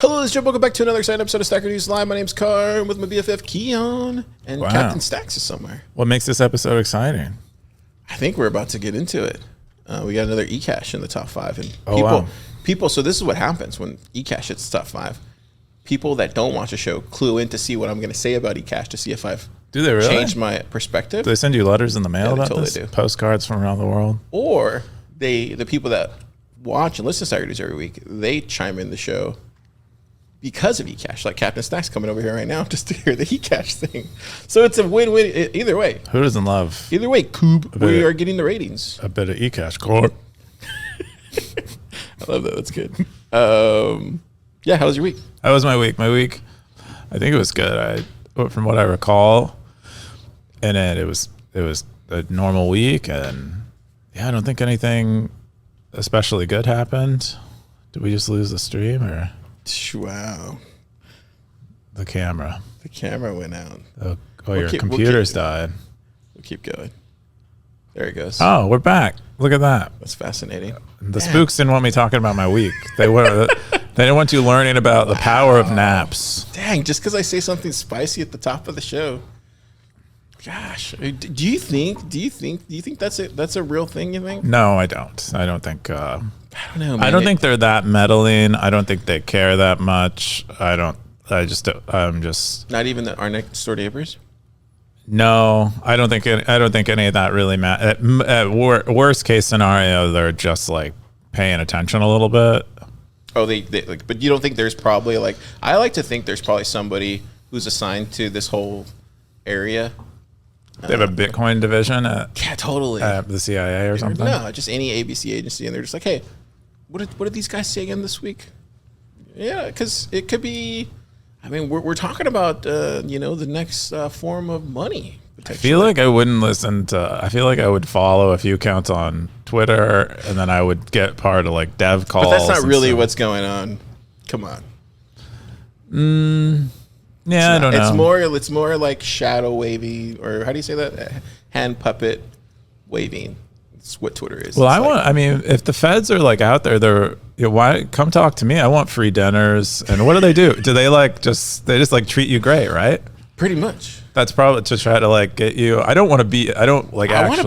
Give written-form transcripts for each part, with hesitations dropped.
Hello, this is Joe. Welcome back to another exciting episode of Stacker News Live. My name's Car. I'm with my BFF, Keyan, and Captain Stacks is somewhere. What makes this episode exciting? I think we're about to get into it. We got another eCash in the top 5. And people, so this is what happens when eCash hits the top 5. People that don't watch the show clue in to see what I'm going to say about eCash to see if I've changed my perspective. Do they send you letters in the mail about totally this? Do. Postcards from around the world? Or the people that watch and listen to Stacker News every week, they chime in the show because of eCash, like Captain Stacks coming over here right now just to hear the eCash thing. So it's a win-win either way. Who doesn't love? Either way, Coob, we are getting the ratings. A bit of eCash. Core. I love that. That's good. Yeah, how was your week? How was my week? My week, I think it was good. From what I recall, and then it was a normal week, and yeah, I don't think anything especially good happened. Did we just lose the stream or? Wow. The camera. The camera went out. Your computer's died. We'll keep going. There it goes. Oh, we're back. Look at that. That's fascinating. The spooks didn't want me talking about my week. They didn't want you learning about the power of naps. Dang, just because I say something spicy at the top of the show. Gosh, do you think that's a real thing, you think? No, I don't. I don't think I don't know, man. I don't think they're that meddling. I don't think they care that much. I'm just not even our next door neighbors. No, I don't think any of that really matters. At worst case scenario, they're just like paying attention a little bit. Oh, they like, but you don't think there's probably like, I like to think there's probably somebody who's assigned to this whole area. They have a Bitcoin division at the CIA or something. No, just any ABC agency, and they're just like, hey, what did these guys say again this week? Yeah, because it could be. I mean, we're talking about the next form of money. I feel like I wouldn't listen to. I feel like I would follow a few accounts on Twitter, and then I would get part of like dev calls. But that's not really what's going on. Come on. Yeah, I don't know. It's more like shadow waving, or how do you say that? Hand puppet waving. That's what Twitter is. Well, I mean, if the feds are like out there, why come talk to me? I want free dinners. And what do they do? Do they just treat you great, right? Pretty much. That's probably to try to like get you. I want to be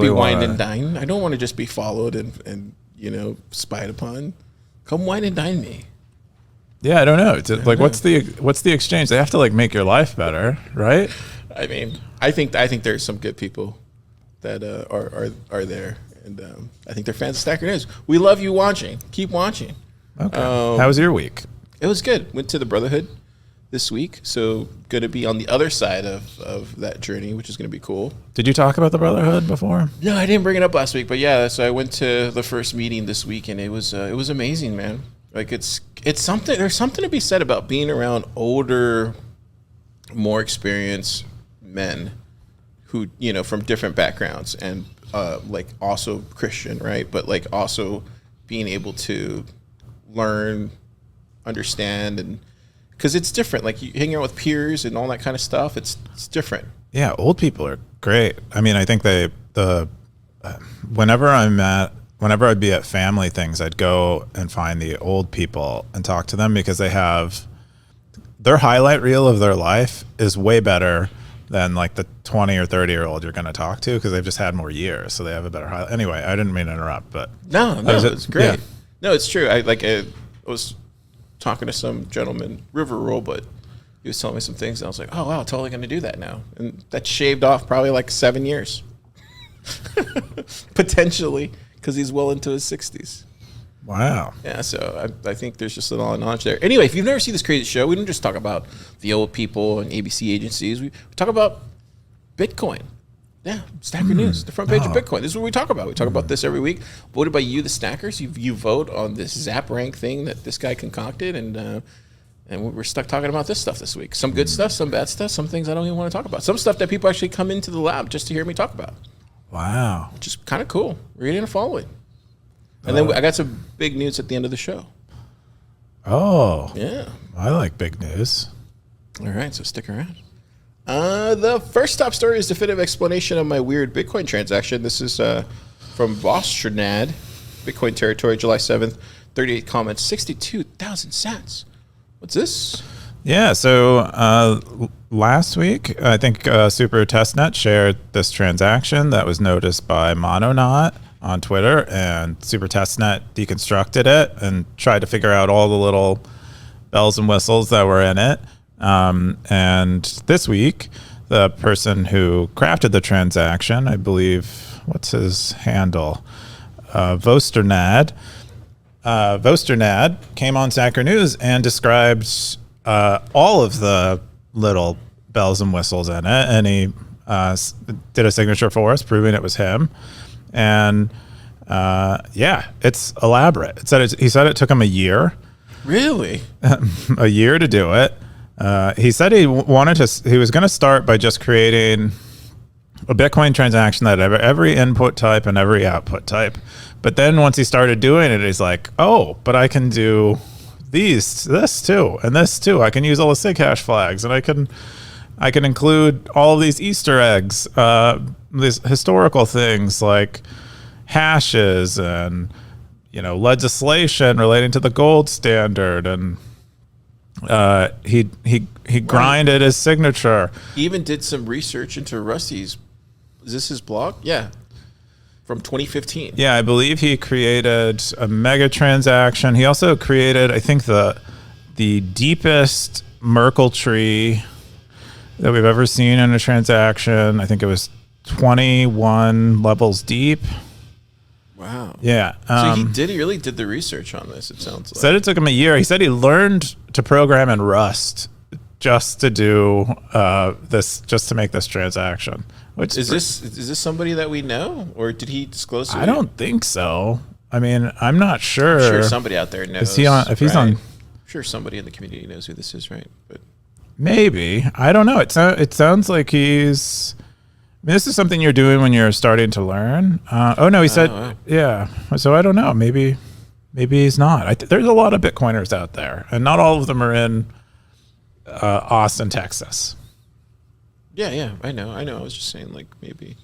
wined and dined. I don't want to just be followed and spied upon. Come wine and dine me. Yeah, I don't know. What's the exchange? They have to like make your life better, right? I mean, I think there's some good people that are there, and I think they're fans of Stacker News. We love you watching. Keep watching. Okay. How was your week? It was good. Went to the Brotherhood this week, so going to be on the other side of that journey, which is going to be cool. Did you talk about the Brotherhood before? No, I didn't bring it up last week, but yeah, so I went to the first meeting this week, and it was amazing, man. Like it's something. There's something to be said about being around older, more experienced men who from different backgrounds and like also Christian, right? But like also being able to learn, understand, and because it's different. Like you hang out with peers and all that kind of stuff. It's different. Yeah, old people are great. I mean, I think whenever I'd be at family things, I'd go and find the old people and talk to them because they have their highlight reel of their life is way better than like the 20 or 30-year-old you're going to talk to because they've just had more years. So they have a better highlight. Anyway, I didn't mean to interrupt, but no, it's great. Yeah. No, it's true. I was talking to some gentleman, River Roll, but he was telling me some things and I was like, oh wow, totally going to do that now. And that shaved off probably like 7 years. Potentially. Because he's well into his 60s. Wow. Yeah, so I think there's just a lot of knowledge there. Anyway, if you've never seen this crazy show, we don't just talk about the old people and ABC agencies. We talk about Bitcoin. Yeah, Stacker News, the front page of Bitcoin. This is what we talk about. We talk about this every week. Voted by you, the Stackers. You vote on this Zap rank thing that this guy concocted, and we're stuck talking about this stuff this week. Some good stuff, some bad stuff, some things I don't even want to talk about. Some stuff that people actually come into the lab just to hear me talk about. Wow. Which is kind of cool. Reading and following. And then I got some big news at the end of the show. Oh. Yeah. I like big news. All right, so stick around. The first top story is definitive explanation of my weird Bitcoin transaction. This is from Vostradnad, Bitcoin territory, July 7th, 38 comments, 62,000 cents. What's this? Yeah, so last week, I think Super Testnet shared this transaction that was noticed by Mononaut on Twitter, and Super Testnet deconstructed it and tried to figure out all the little bells and whistles that were in it. And this week, the person who crafted the transaction, I believe, what's his handle? Vosternad. Vosternad came on Sacker News and described all of the little bells and whistles in it, and he did a signature for us, proving it was him. And yeah, it's elaborate. He said it took him a year. Really? A year to do it. He said he was going to start by just creating a Bitcoin transaction that had every input type and every output type. But then once he started doing it, he's like, oh, but I can do this too, and this too. I can use all the sig hash flags, and I can include all of these Easter eggs, these historical things like hashes and legislation relating to the gold standard, and he grinded his signature. He even did some research into Rusty's. Is this his blog? Yeah. From 2015. Yeah, I believe he created a mega transaction. He also created, I think, the deepest Merkle tree that we've ever seen in a transaction. I think it was 21 levels deep. Wow. Yeah. So he really did the research on this, it sounds like. Said it took him a year. He said he learned to program in Rust just to do just to make this transaction. Which is this somebody that we know, or did he disclose to I don't think so. I mean, I'm not sure. I'm sure somebody out there knows. Is he on? If he's on, I'm sure somebody in the community knows who this is, right? But maybe, I don't know. It sounds like he's. I mean, this is something you're doing when you're starting to learn. Oh no, he said, yeah. So I don't know. Maybe he's not. There's a lot of Bitcoiners out there, and not all of them are in Austin, Texas. Yeah, I know. I was just saying, like, maybe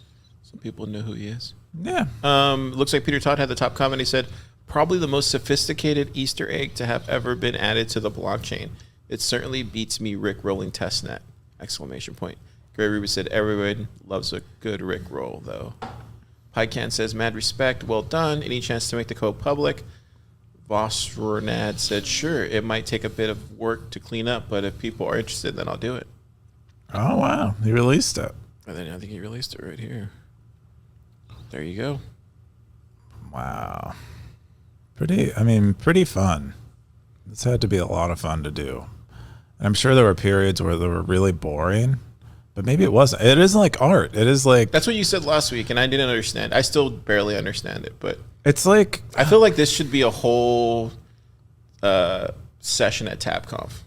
some people know who he is. Yeah. Looks like Peter Todd had the top comment. He said, probably the most sophisticated Easter egg to have ever been added to the blockchain. It certainly beats me Rick rolling testnet! ! Gray Ruby said, everyone loves a good Rick roll, though. Pycan says, mad respect, well done. Any chance to make the code public? Vosternad said, sure, it might take a bit of work to clean up, but if people are interested, then I'll do it. Oh, wow. He released it. And then I think he released it right here. There you go. Wow. Pretty fun. This had to be a lot of fun to do. And I'm sure there were periods where they were really boring, but maybe it wasn't. It is like art. It is like... That's what you said last week, and I didn't understand. I still barely understand it, but... It's like... I feel like this should be a whole session at TabConf.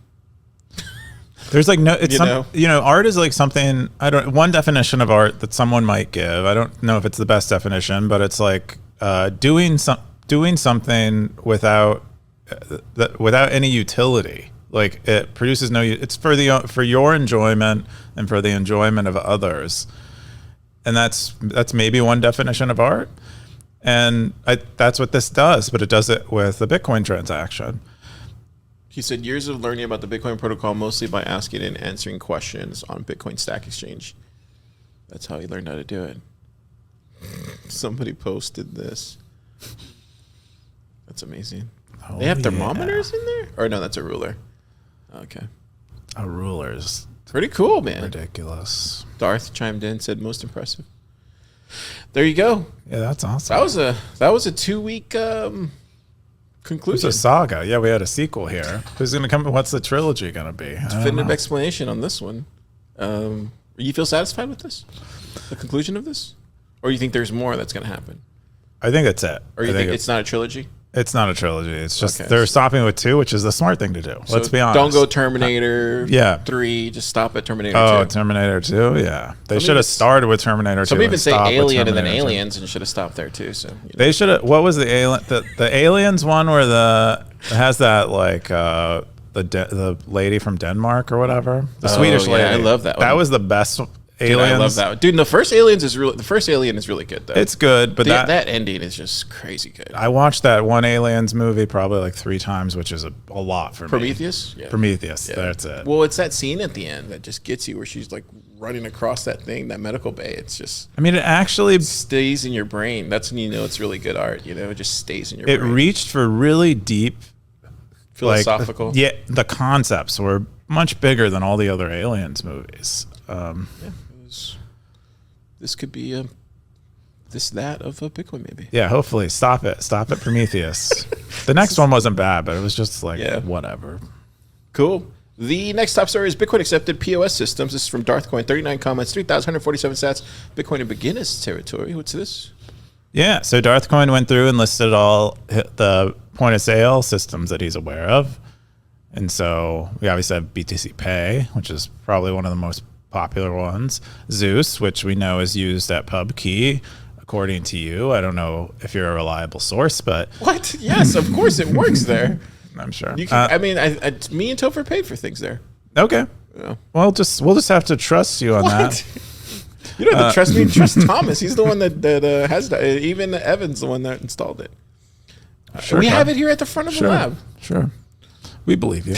There's like no, it's art is like something, one definition of art that someone might give. I don't know if it's the best definition, but it's like doing something without any utility. Like it produces no, it's for your enjoyment and for the enjoyment of others. And that's maybe one definition of art. And that's what this does, but it does it with a Bitcoin transaction. He said years of learning about the Bitcoin protocol, mostly by asking and answering questions on Bitcoin Stack Exchange. That's how he learned how to do it. Somebody posted this. That's amazing. Oh, they have thermometers in there? Or no, that's a ruler. Okay. A ruler's pretty cool, man. Ridiculous. Darth chimed in, said most impressive. There you go. Yeah, that's awesome. That was a 2-week conclusion. It's a saga. Yeah, we had a sequel here. Who's going to come? What's the trilogy going to be? Definitive explanation on this one. You feel satisfied with this? The conclusion of this? Or you think there's more that's going to happen? I think that's it. Or you think it's not a trilogy? It's not a trilogy. It's just they're stopping with 2, which is the smart thing to do. So let's be honest. Don't go Terminator 3. Just stop at Terminator 2. Oh, Terminator 2? Yeah. They should have started with Terminator 2. Some even say Alien and then Aliens and should have stopped there too. So They should have. What was the Alien? The Aliens one where it has that like the lady from Denmark or whatever? The Swedish lady. I love that one. That was the best Dude, I love that. Dude, the first Alien is really good though. It's good, but that ending is just crazy good. I watched that one Aliens movie probably like 3 times, which is a lot for Prometheus? me. Yeah. Prometheus, that's it. Well, it's that scene at the end that just gets you where she's like running across that thing, that medical bay. It's just, I mean, it actually stays in your brain. That's when you know it's really good art. You know, it just stays in your brain. It reached for really deep philosophical. The concepts were much bigger than all the other Aliens movies. This could be that of a Bitcoin maybe. Yeah, hopefully. Stop it, Prometheus. The next one wasn't bad, but it was just like whatever. Cool. The next top story is Bitcoin accepted POS systems. This is from Darthcoin. 39 comments, 3,147 sats. Bitcoin in beginners territory. What's this? Yeah, so Darthcoin went through and listed all the point of sale systems that he's aware of. And so we obviously have BTC Pay, which is probably one of the most popular ones. Zeus, which we know is used at PubKey, according to you. I don't know if you're a reliable source, but... What? Yes, of course it works there. I'm sure. You can, me and Topher paid for things there. Okay. Yeah. Well, we'll just have to trust you on that. You don't have to trust me. Trust Thomas. He's the one that has that. Even Evan's the one that installed it. Sure, we have it here at the front of the lab. Sure. We believe you.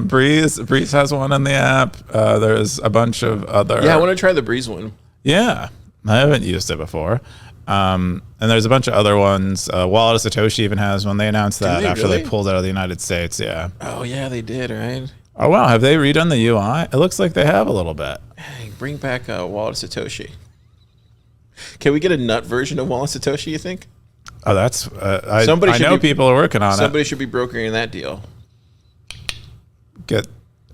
Breeze has one on the app. There's a bunch of other. Yeah, I want to try the Breeze one. Yeah, I haven't used it before. And there's a bunch of other ones. Wallet of Satoshi even has one. They announced that after they pulled out of the United States. Yeah. Oh yeah, they did. Right. Oh wow, have they redone the UI? It looks like they have a little bit. Hey, bring back Wallet of Satoshi. Can we get a nut version of Wallet of Satoshi? You think? Oh, that's I know people are working on it. Somebody should be brokering that deal.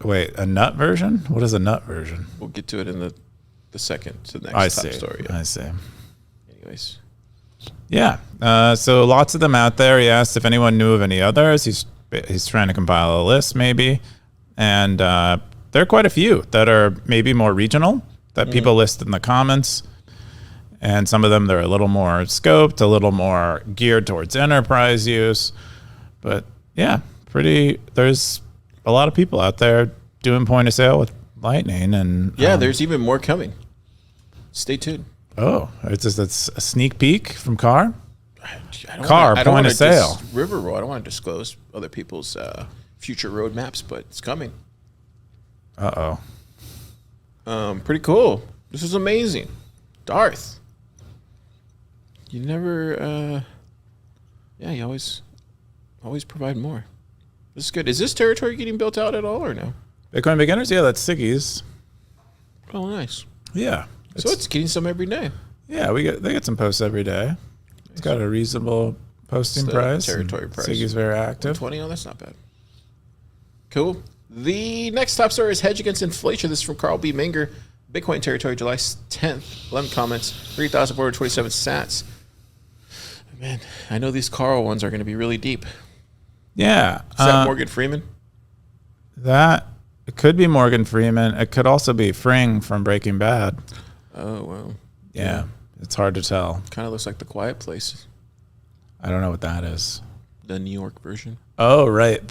Wait, a nut version? What is a nut version? We'll get to it in the second to the next top story. I see. Anyways. Yeah. So lots of them out there. He asked if anyone knew of any others. He's trying to compile a list maybe. And there are quite a few that are maybe more regional that people list in the comments. And some of them, they're a little more scoped, a little more geared towards enterprise use. But yeah, there's a lot of people out there doing point of sale with Lightning. And yeah, there's even more coming. Stay tuned. Oh, it's a sneak peek from Car? I don't point of sale. Riverroad. I don't want to disclose other people's future roadmaps, but it's coming. Uh-oh. Pretty cool. This is amazing. Darth. You never, you always provide more. This is good. Is this territory getting built out at all or no? Bitcoin beginners? Yeah, that's Siggy's. Oh, nice. Yeah. So it's getting some every day. Yeah, they get some posts every day. It's got a reasonable posting price. Territory price. Siggy's very active. 20. Oh, that's not bad. Cool. The next top story is hedge against inflation. This is from Carl B. Menger. Bitcoin territory, July 10th. 11 comments. 3,427 sats. Man, I know these Carl ones are going to be really deep. Yeah. Is that Morgan Freeman? It could be Morgan Freeman. It could also be Fring from Breaking Bad. Oh, wow. Yeah. It's hard to tell. Kind of looks like The Quiet Place. I don't know what that is. The New York version. Oh, right.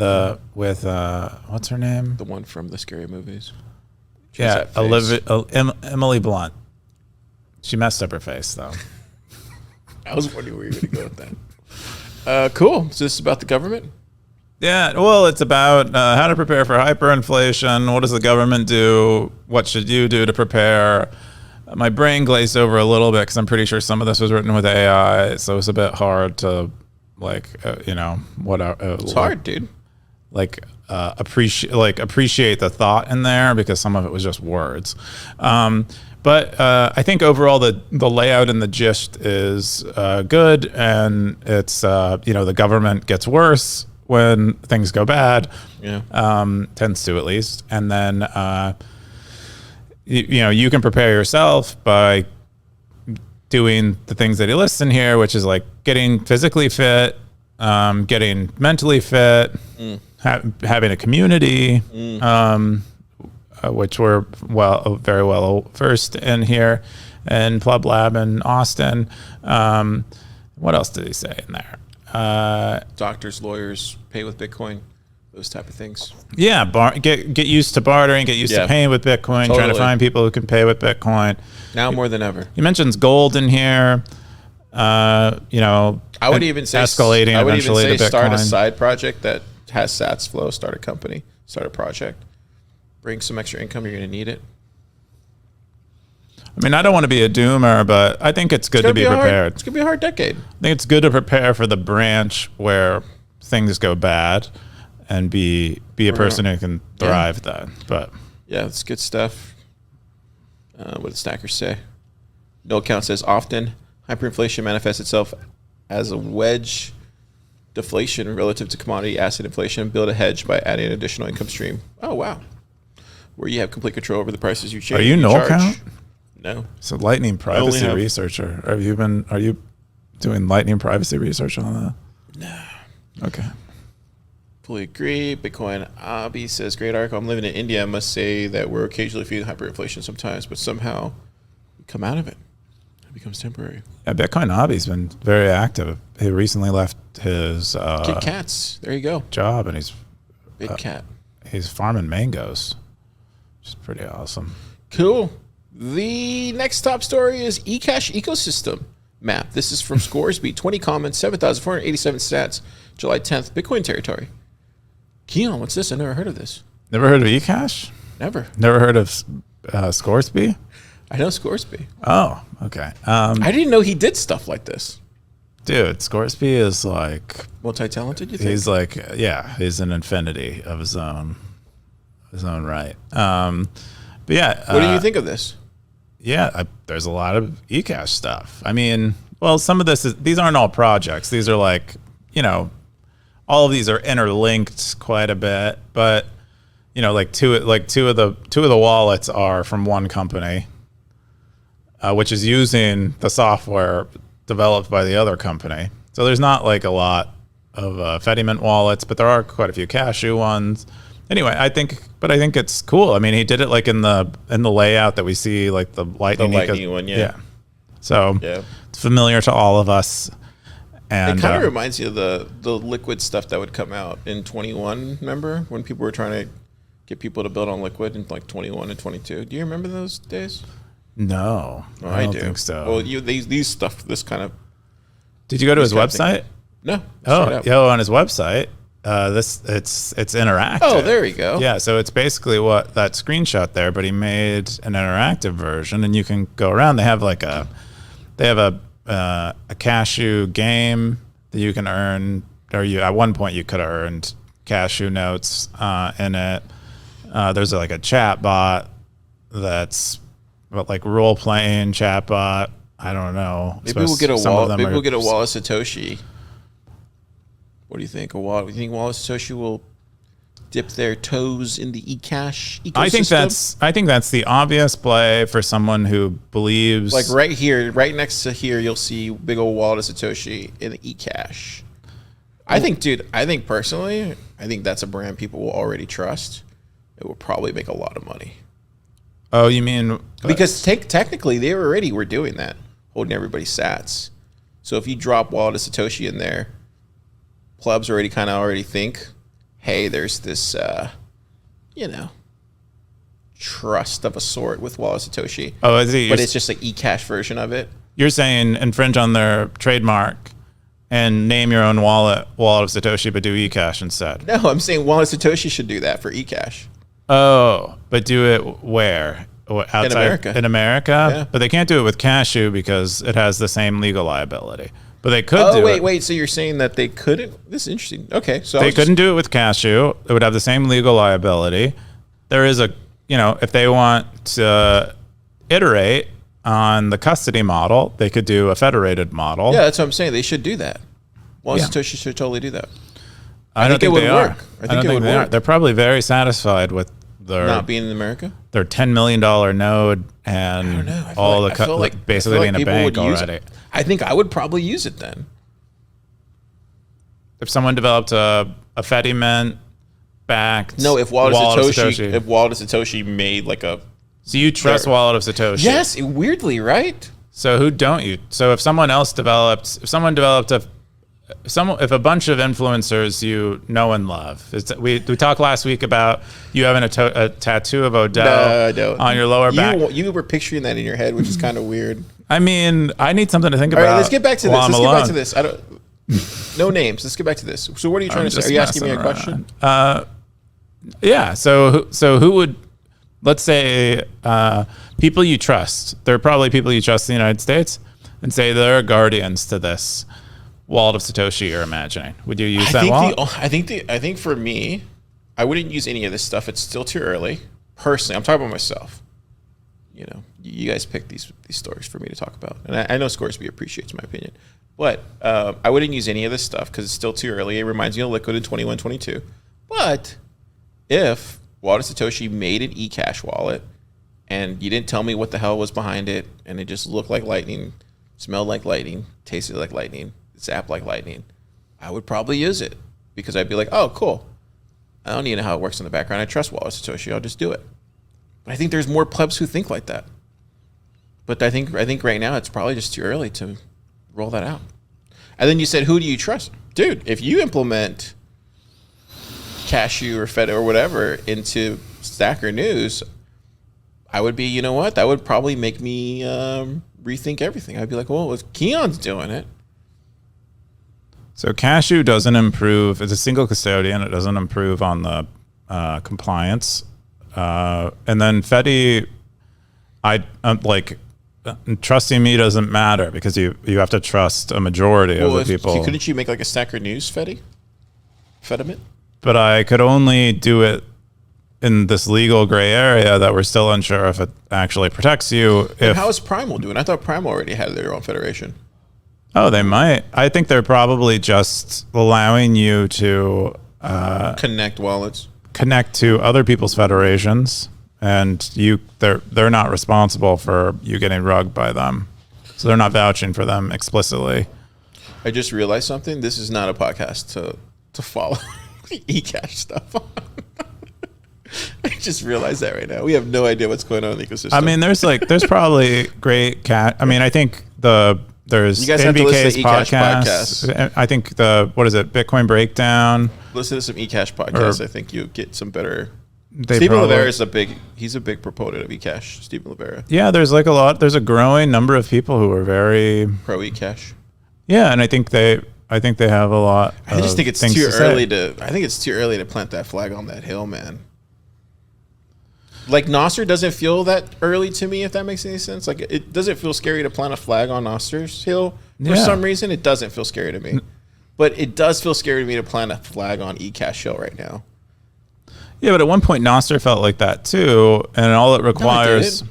With what's her name? The one from the scary movies. Yeah, Emily Blunt. She messed up her face, though. I was wondering where you were going to go with that. Cool. So this is about the government? Yeah, well, it's about how to prepare for hyperinflation. What does the government do? What should you do to prepare? My brain glazed over a little bit because I'm pretty sure some of this was written with AI, so it's a bit hard to, It's hard, dude. Appreciate the thought in there because some of it was just words. But I think overall the layout and the gist is good, and it's the government gets worse when things go bad. Yeah, tends to at least, and then you can prepare yourself by doing the things that he lists in here, which is like getting physically fit, getting mentally fit, having a community. Which we're very well versed in here, and Plub Lab in Austin. What else did he say in there? Doctors, lawyers, pay with Bitcoin. those type of things. Yeah, get used to bartering, get used to paying with Bitcoin, trying to find people who can pay with Bitcoin. Now more than ever. He mentions gold in here. I would even say escalating eventually to Bitcoin. Start a side project that has Sats flow. Start a company. Start a project. Bring some extra income. You're going to need it. I mean, I don't want to be a doomer, but I think it's good to be prepared. It's going to be a hard decade. I think it's good to prepare for the branch where things go bad and be a person who can thrive then. But yeah, it's good stuff. What did Stackers say? No account says often hyperinflation manifests itself as a wedge deflation relative to commodity asset inflation. Build a hedge by adding an additional income stream. Oh, wow. Where you have complete control over the prices you change. Are you no account? No. So lightning privacy researcher. Are you doing lightning privacy research on that? No. Okay. Fully agree. Bitcoin Abi says, great article. I'm living in India. I must say that we're occasionally feeling hyperinflation sometimes, but somehow we come out of it. It becomes temporary. Yeah, Bitcoin Abi's been very active. He recently left his Kit Kats. There you go. job, and he's Big cat. He's farming mangoes, which is pretty awesome. Cool. The next top story is eCash ecosystem map. This is from Scoresby. 20 comments, 7,487 stats, July 10th, Bitcoin territory. Keyan, what's this? I never heard of this. Never heard of eCash? Never. Never heard of Scoresby? I know Scoresby. Oh, okay. I didn't know he did stuff like this. Dude, Scoresby is like multi-talented, you think? He's like, yeah, he's an infinity of his own right. But yeah. What do you think of this? Yeah, there's a lot of eCash stuff. I mean, well, some of these aren't all projects. These are like, all of these are interlinked quite a bit, but like two of the wallets are from one company, which is using the software developed by the other company. So there's not like a lot of Fediment wallets, but there are quite a few Cashew ones. Anyway, I think it's cool. I mean, he did it like in the layout that we see, like the lightning one, yeah. So it's familiar to all of us. And it kind of reminds you of the Liquid stuff that would come out in 21. Remember when people were trying to get people to build on Liquid in like 21 and 22? Do you remember those days? No, I don't think so. Well, these stuff, this kind of. Did you go to his website? No. On his website. It's interactive. Oh, there you go. Yeah, so it's basically what that screenshot there, but he made an interactive version, and you can go around. They have a Cashew game that you can earn, or at one point you could have earned Cashew notes in it. There's like a chat bot that's like role playing chat bot. I don't know. Maybe we'll get a wall. Maybe we'll get a wall of Satoshi. What do you think? Do you think Wall of Satoshi will dip their toes in the eCash ecosystem? I think that's the obvious play for someone who believes. Like right here, right next to here, you'll see big old Wallet of Satoshi in the eCash. I think personally, that's a brand people will already trust. It will probably make a lot of money. Oh, you mean because technically they already were doing that, holding everybody's sats. So if you drop Wallet of Satoshi in there, clubs already think, hey, there's this, trust of a sort with Wallet of Satoshi. Oh, is it? But it's just an eCash version of it. You're saying infringe on their trademark and name your own Wallet of Satoshi, but do eCash instead. No, I'm saying Wallet of Satoshi should do that for eCash. Oh, but do it where? Outside, in America. In America? Yeah. But they can't do it with Cashew because it has the same legal liability. But they could do it. Wait. So you're saying that they couldn't? This is interesting. Okay. So they couldn't do it with Cashew. It would have the same legal liability. There is if they want to iterate on the custody model, they could do a federated model. Yeah, that's what I'm saying. They should do that. Satoshi should totally do that. I don't think it would work. I think it would work. They're probably very satisfied with their not being in America. Their $10 million node and all basically being a bank already. I think I would probably use it then. If someone developed a Fediment backed if Wallet of Satoshi made like a. So you trust Wallet of Satoshi? Yes, weirdly, right? So who don't you? So if someone developed if a bunch of influencers you know and love, we talked last week about you having a tattoo of Odell on your lower back. You were picturing that in your head, which is kind of weird. I mean, I need something to think All about. right, let's get back to this. Let's get back to this. I don't. No names. Let's get back to this. So, what are you trying to say? Are you asking me a question? Yeah. So who would? Let's say people you trust. There are probably people you trust in the United States, and say they're guardians to this wallet of Satoshi you're imagining. Would you use that wallet? I think for me, I wouldn't use any of this stuff. It's still too early. Personally, I'm talking about myself. You know, you guys pick these stories for me to talk about, and I know Scoresby appreciates my opinion, but I wouldn't use any of this stuff because it's still too early. It reminds me of Liquid in 21-22. But if Wallet of Satoshi made an eCash wallet, and you didn't tell me what the hell was behind it, and it just looked like lightning, smelled like lightning, tasted like lightning, zapped like lightning, I would probably use it because I'd be like, oh, cool. I don't need to know how it works in the background. I trust Wallet of Satoshi. I'll just do it. But I think there's more plebs who think like that. But I think right now it's probably just too early to roll that out. And then you said, who do you trust? Dude, if you implement Cashew or Fed or whatever into Stacker News, I would be, you know what? That would probably make me rethink everything. I'd be like, well, if Keyan's doing it. So Cashew doesn't improve. It's a single custodian. It doesn't improve on the compliance. And then Fedi, trusting me doesn't matter because you have to trust a majority of the people. Couldn't you make like a Stacker News Fediment? But I could only do it in this legal gray area that we're still unsure if it actually protects you. How is Primal doing? I thought Primal already had their own federation. Oh, they might. I think they're probably just allowing you to connect wallets. Connect to other people's federations, and they're not responsible for you getting rugged by them, so they're not vouching for them explicitly. I just realized something. This is not a podcast to follow eCash stuff on. I just realized that right now. We have no idea what's going on in the ecosystem. I mean, there's probably great cat. I mean, I think there's you guys have to listen to eCash podcasts. I think what is it? Bitcoin Breakdown. Listen to some eCash podcasts. I think you'll get some better. Stephen Livera is he's a big proponent of eCash. Stephen Livera. Yeah, there's a growing number of people who are very pro eCash. Yeah, and I think they have a lot. I just think it's too early I think it's too early to plant that flag on that hill, man. Like Nostr doesn't feel that early to me, if that makes any sense. Like it doesn't feel scary to plant a flag on Nostr's hill for some reason. It doesn't feel scary to me, but it does feel scary to me to plant a flag on eCash hill right now. Yeah, but at one point Nostr felt like that too, and all it requires.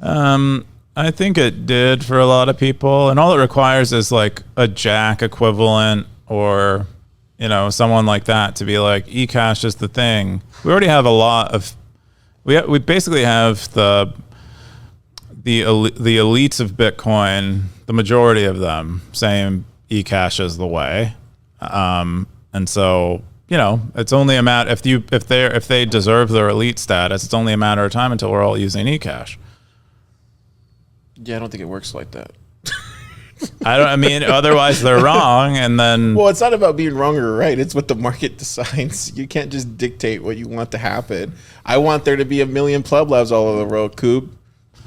I think it did for a lot of people, and all it requires is like a Jack equivalent or someone like that to be like eCash is the thing. We already have a lot of we basically have the elites of Bitcoin, the majority of them saying eCash is the way. And so, it's only a matter if they deserve their elite status, it's only a matter of time until we're all using eCash. Yeah, I don't think it works like that. I mean, otherwise they're wrong, and then. Well, it's not about being wrong or right. It's what the market decides. You can't just dictate what you want to happen. I want there to be 1 million pleb labs all over the world, Coob.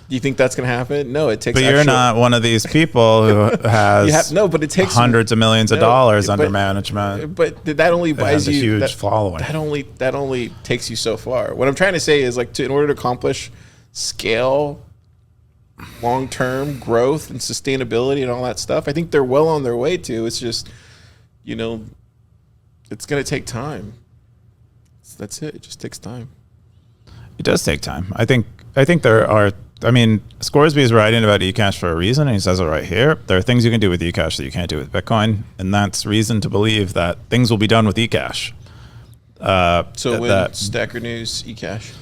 Do you think that's going to happen? No, it takes. But you're not one of these people who has. But it takes hundreds of millions of dollars under management. But that only buys you a huge following. That only takes you so far. What I'm trying to say is, in order to accomplish scale, long-term growth and sustainability and all that stuff, I think they're well on their way to. It's just, it's going to take time. That's it. It just takes time. It does take time. I think there are. I mean, Scoresby is writing about eCash for a reason, and he says it right here. There are things you can do with eCash that you can't do with Bitcoin, and that's reason to believe that things will be done with eCash. Stacker News eCash.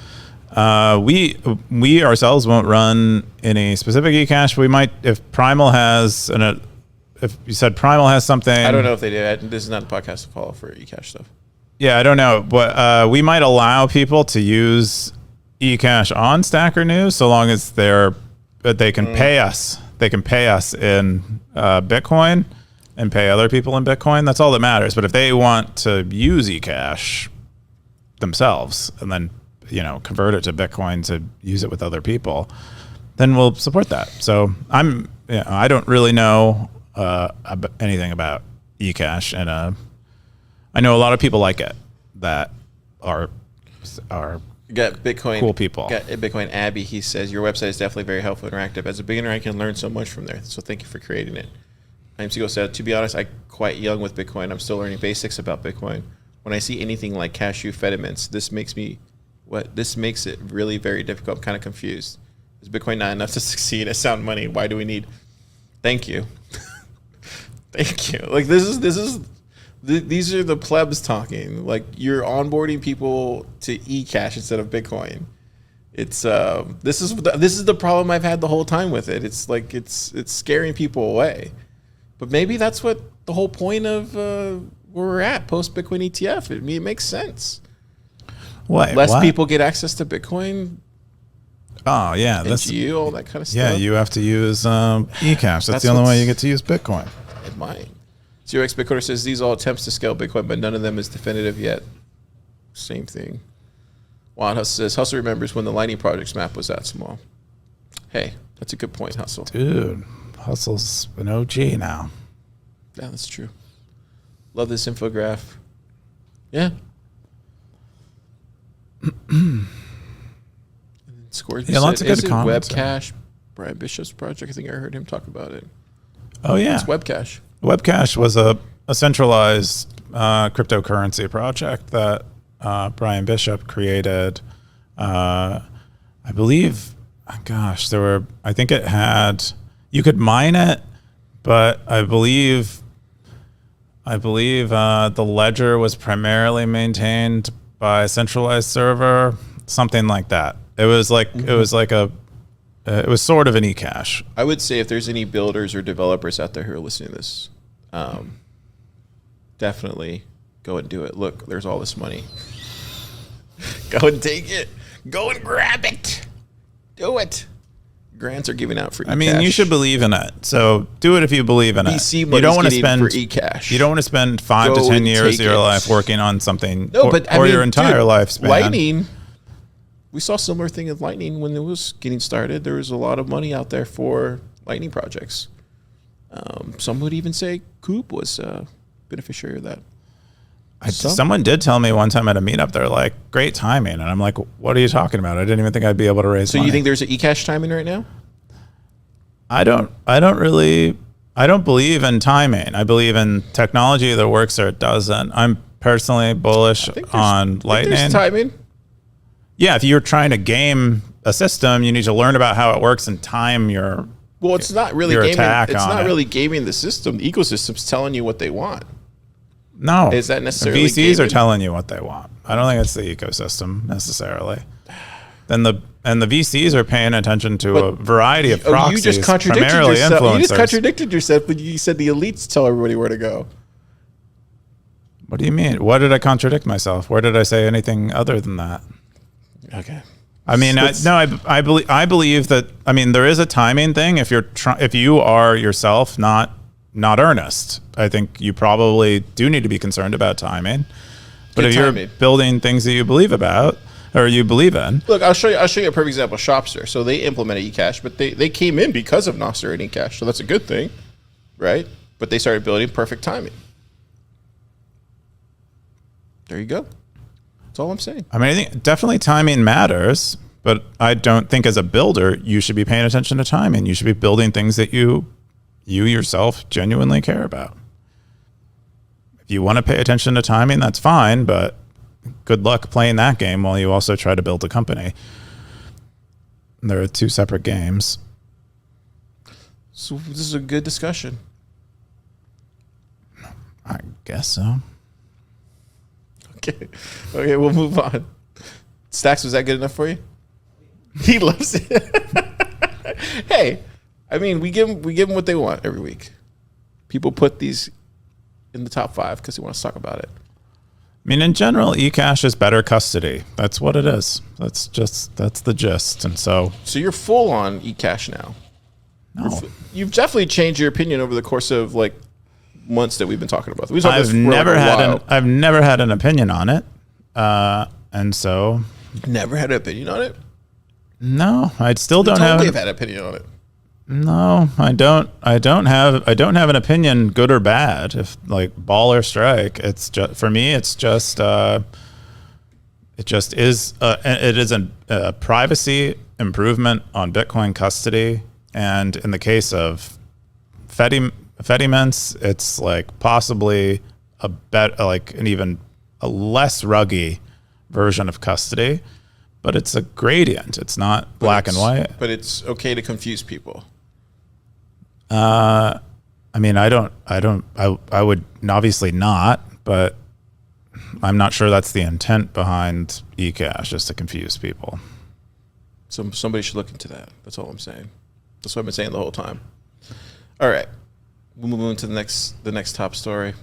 We ourselves won't run any specific eCash. We might, if Primal has if you said Primal has something. I don't know if they did. This is not a podcast to follow for eCash stuff. Yeah, I don't know, but we might allow people to use eCash on Stacker News so long as they can pay us. They can pay us in Bitcoin, and pay other people in Bitcoin, that's all that matters. But if they want to use eCash themselves and then, convert it to Bitcoin to use it with other people, then we'll support that. So I don't really know anything about eCash, and I know a lot of people like it that are got Bitcoin cool people. Got Bitcoin Abby. He says your website is definitely very helpful and interactive. As a beginner, I can learn so much from there. So thank you for creating it. IMCGO said, to be honest, I'm quite young with Bitcoin. I'm still learning basics about Bitcoin. When I see anything like cashew fediments, this makes it really very difficult. I'm kind of confused. Is Bitcoin not enough to succeed as sound money? Why do we need? Thank you. Thank you. Like these are the plebs talking. Like you're onboarding people to eCash instead of Bitcoin. It's this is the problem I've had the whole time with it. It's like it's scaring people away. But maybe that's what the whole point of where we're at post Bitcoin ETF. It makes sense. Less people get access to Bitcoin. Oh yeah, that's all that kind of stuff. Yeah, you have to use eCash. That's the only way you get to use Bitcoin. It might. Zero X Bitcoiner says these are all attempts to scale Bitcoin, but none of them is definitive yet. Same thing. Juan Hustle says Hustle remembers when the Lightning Project's map was that small. Hey, that's a good point, Hustle. Dude, Hustle's an OG now. Yeah, that's true. Love this infograph. Yeah. Scores. Yeah, lots of good comments. Webcash, Brian Bishop's project. I think I heard him talk about it. Oh yeah, it's Webcash. Webcash was a centralized cryptocurrency project that Brian Bishop created. I believe, gosh, I think it had, you could mine it, but I believe the ledger was primarily maintained by a centralized server, something like that. It was like it was sort of an eCash. I would say if there's any builders or developers out there who are listening to this, definitely go and do it. Look, there's all this money. Go and take it. Go and grab it. Do it. Grants are giving out for eCash. I mean, you should believe in it. So do it if you believe in it. You don't want to spend for eCash. You don't want to spend 5 to 10 years of your life working on something, or your entire lifespan. Lightning. We saw a similar thing with Lightning when it was getting started. There was a lot of money out there for Lightning projects. Some would even say Coop was a beneficiary of that. Someone did tell me one time at a meetup, they're like, great timing. And I'm like, what are you talking about? I didn't even think I'd be able to raise money. So you think there's an eCash timing right now? I don't believe in timing. I believe in technology that works or it doesn't. I'm personally bullish on Lightning. There's timing. Yeah, if you're trying to game a system, you need to learn about how it works and time your it's not really gaming. It's not really gaming the system. The ecosystem's telling you what they want. No, is that necessarily? The VCs are telling you what they want. I don't think it's the ecosystem necessarily. Then the VCs are paying attention to a variety of proxies. You just contradicted yourself. You just contradicted yourself, but you said the elites tell everybody where to go. What do you mean? What did I contradict myself? Where did I say anything other than that? Okay. I mean, I believe that. I mean, there is a timing thing. If you are yourself not earnest, I think you probably do need to be concerned about timing. But if you're building things that you believe about or you believe in, look, I'll show you a perfect example. Shopster. So they implemented eCash, but they came in because of Nostr and eCash, so that's a good thing, right? But they started building perfect timing. There you go. That's all I'm saying. I mean, I think definitely timing matters, but I don't think as a builder you should be paying attention to timing. You should be building things that you yourself genuinely care about. If you want to pay attention to timing, that's fine, but good luck playing that game while you also try to build a company. There are two separate games. So this is a good discussion. I guess so. Okay, we'll move on. Stacks, was that good enough for you? He loves it. Hey, I mean, we give them what they want every week. People put these in the top 5 because they want to talk about it. I mean, in general, eCash is better custody. That's what it is. That's the gist. And so you're full on eCash now. No. You've definitely changed your opinion over the course of like months that we've been talking about. I've never had an opinion on it, and so never had an opinion on it. No, I still don't have had an opinion on it. No, I don't have an opinion, good or bad. If like ball or strike, it's just for me. It's just it is a privacy improvement on Bitcoin custody, and in the case of Fedimints, it's like possibly an even a less ruggy version of custody, but it's a gradient. It's not black and white. But it's okay to confuse people. I mean, I would obviously not, but I'm not sure that's the intent behind eCash, just to confuse people. So somebody should look into that. That's all I'm saying. That's what I've been saying the whole time. All right. We'll move on to the next top story.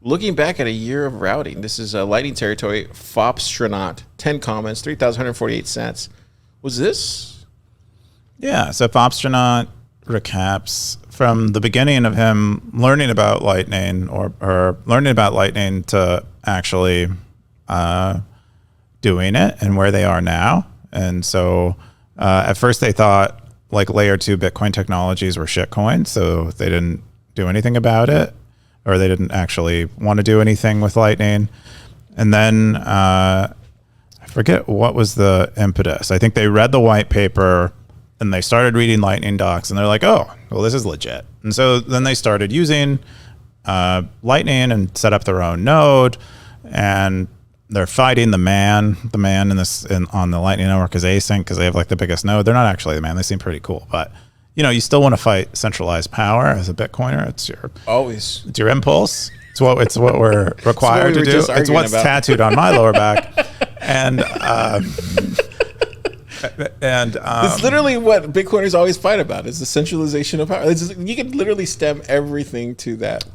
Looking back at a year of routing, this is Lightning Territory, Fopstronaut, 10 comments, 3,148 cents. Was this? Yeah, so Fopstronaut recaps from the beginning of him learning about Lightning or learning about Lightning to actually doing it and where they are now. And so at first they thought like layer 2 Bitcoin technologies were shitcoin, so they didn't do anything about it, or they didn't actually want to do anything with Lightning. And then I forget what was the impetus. I think they read the white paper and they started reading Lightning docs, and they're like, oh, well, this is legit. And so then they started using Lightning and set up their own node, and they're fighting the man. The man on the Lightning network is async because they have like the biggest node. They're not actually the man. They seem pretty cool, but you still want to fight centralized power as a Bitcoiner. It's your impulse. It's what we're required to do. It's what's tattooed on my lower back, and. It's literally what Bitcoiners always fight about is the centralization of power. You can literally stem everything to that.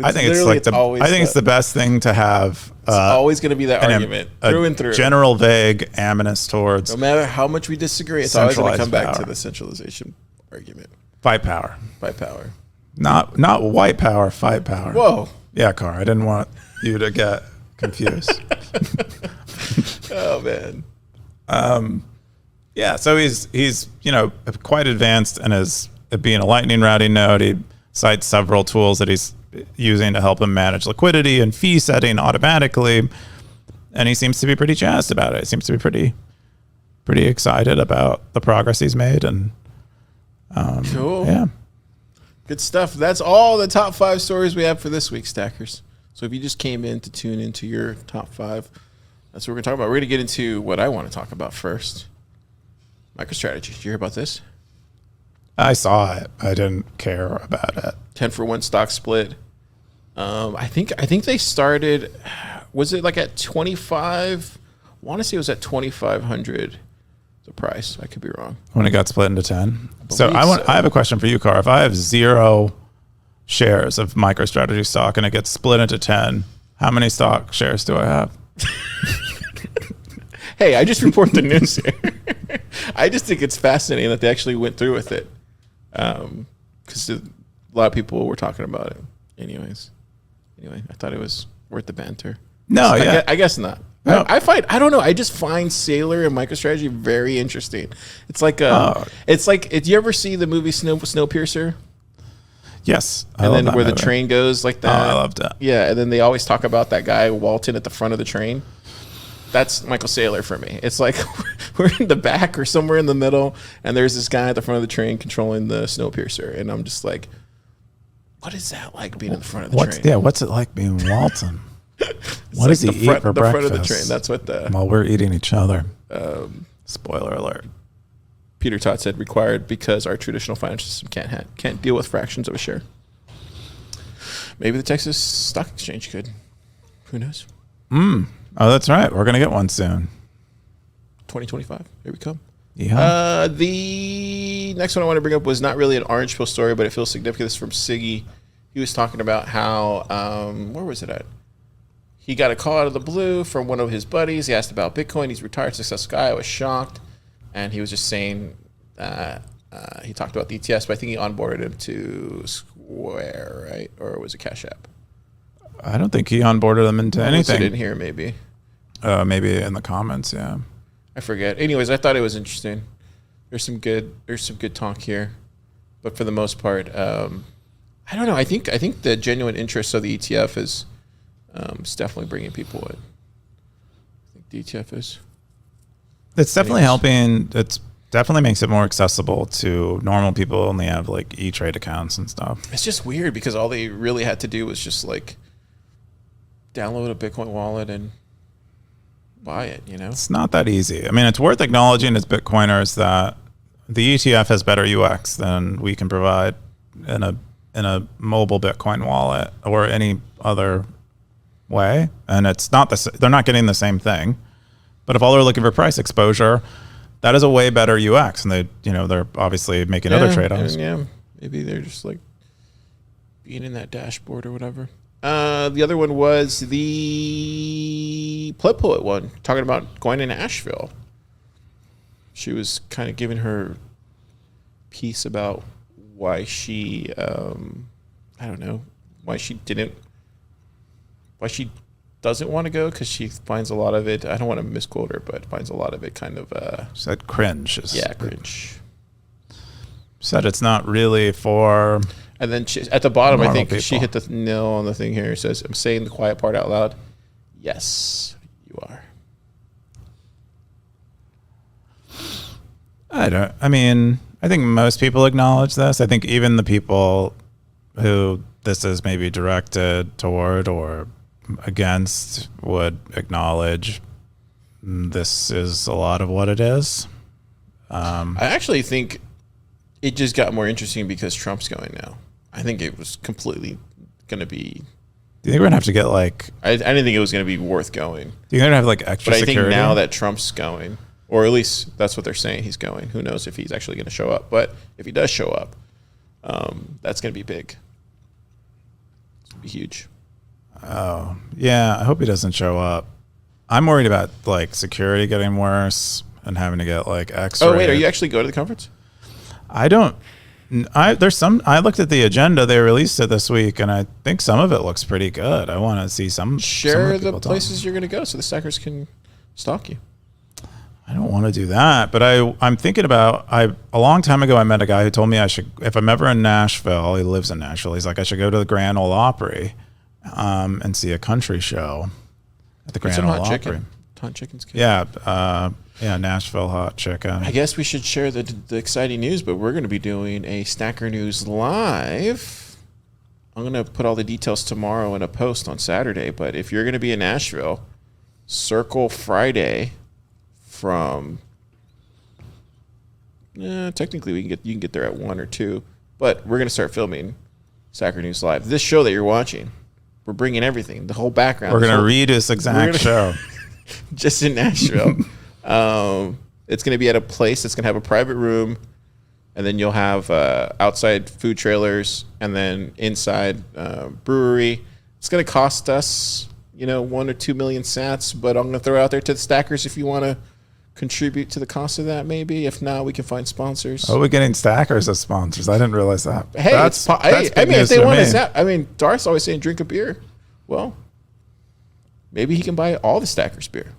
I think it's the best thing to have. It's always going to be that argument through and through. General vague aminus towards. No matter how much we disagree, it's always going to come back to the centralization argument. Fight power. Fight power. Not white power. Fight power. Whoa. Yeah, Car. I didn't want you to get confused. Oh man. Yeah, so he's quite advanced in his being a Lightning routing node. He cites several tools that he's using to help him manage liquidity and fee setting automatically, and he seems to be pretty jazzed about it. He seems to be pretty excited about the progress he's made, and cool. Yeah, good stuff. That's all the top 5 stories we have for this week, Stackers. So if you just came in to tune into your top 5, that's what we're going to talk about. We're going to get into what I want to talk about first. MicroStrategy. Did you hear about this? I saw it. I didn't care about it. 10-for-1 stock split. I think they started. Was it like at 25? I want to say it was at 2,500. The price. I could be wrong. When it got split into 10. I have a question for you, Car. If I have 0 shares of MicroStrategy stock and it gets split into 10, how many stock shares do I have? Hey, I just report the news here. I just think it's fascinating that they actually went through with it. Because a lot of people were talking about it. Anyway, I thought it was worth the banter. No, I guess not. No. I don't know. I just find Sailor and MicroStrategy very interesting. It's like, did you ever see the movie Snowpiercer? Yes. And then where the train goes like that. Oh, I loved it. Yeah, and then they always talk about that guy Walton at the front of the train. That's Michael Saylor for me. It's like we're in the back or somewhere in the middle, and there's this guy at the front of the train controlling the Snowpiercer, and I'm just like, what is that like being in the front of the train? Yeah, what's it like being Walton? What does he eat for breakfast? The front of the train. That's what while we're eating each other. Spoiler alert. Peter Todd said required because our traditional financial system can't deal with fractions of a share. Maybe the Texas Stock Exchange could. Who knows? Oh, that's right. We're going to get one soon. 2025. Here we come. Yeah. The next one I want to bring up was not really an orange pill story, but it feels significant. It's from Siggy. He was talking about how, where was it at? He got a call out of the blue from one of his buddies. He asked about Bitcoin. He's a retired successful guy. I was shocked. And he was just saying, he talked about the ETFs, but I think he onboarded him to Square, right? Or was it Cash App? I don't think he onboarded them into anything. In here, maybe. Maybe in the comments, yeah. I forget. Anyways, I thought it was interesting. There's some good talk here, but for the most part, I don't know. I think the genuine interest of the ETF is definitely bringing people in. I think the ETF is. It's definitely helping. It's definitely makes it more accessible to normal people who only have like E-Trade accounts and stuff. It's just weird because all they really had to do was just like download a Bitcoin wallet and buy it, you know? It's not that easy. I mean, it's worth acknowledging as Bitcoiners that the ETF has better UX than we can provide in a mobile Bitcoin wallet or any other way. And it's not they're not getting the same thing. But if all they're looking for price exposure, that is a way better UX. And they're obviously making other trade-offs. Yeah, maybe they're just like being in that dashboard or whatever. The other one was the Pleb Poet one, talking about going to Nashville. She was kind of giving her piece about why she, I don't know, why she doesn't want to go, because she finds a lot of it, I don't want to misquote her, but finds a lot of it kind of... She said cringe. Cringe. Said it's not really for... And then at the bottom, I think people. she hit the nail on the thing here. It says, I'm saying the quiet part out loud. Yes, you are. I think most people acknowledge this. I think even the people who this is maybe directed toward or against would acknowledge this is a lot of what it is. I actually think it just got more interesting because Trump's going now. I think it was completely going to be... Do you think we're going to have to get like... I didn't think it was going to be worth going. Do you think we're going to have like extra security? But I think now that Trump's going, or at least that's what they're saying he's going, who knows if he's actually going to show up. But if he does show up, that's going to be big. It's going to be huge. Oh, yeah. I hope he doesn't show up. I'm worried about like security getting worse and having to get like X-ray. Oh, wait. Are you actually going to the conference? I don't... I looked at the agenda. They released it this week, and I think some of it looks pretty good. I want to see some. Share the places you're going to go so the stackers can stalk you. I don't want to do that, but I'm thinking about. A long time ago, I met a guy who told me I should, if I'm ever in Nashville. He lives in Nashville. He's like, I should go to the Grand Ole Opry, and see a country show at the Grand Ole Opry. Hot chicken's good. Yeah, Nashville hot chicken. I guess we should share the exciting news, but we're going to be doing a Stacker News Live. I'm going to put all the details tomorrow in a post on Saturday, but if you're going to be in Nashville, circle Friday from... technically, you can get there at 1 or 2, but we're going to start filming Stacker News Live. This show that you're watching, we're bringing everything, the whole background. We're going to read this exact show. Just in Nashville. It's going to be at a place that's going to have a private room, and then you'll have outside food trailers, and then inside brewery. It's going to cost us, 1 or 2 million sats, but I'm going to throw out there to the stackers if you want to contribute to the cost of that, maybe. If not, we can find sponsors. Oh, we're getting stackers as sponsors. I didn't realize that. Hey, that's if they want to, Darth's always saying drink a beer. Well, maybe he can buy all the stackers beer.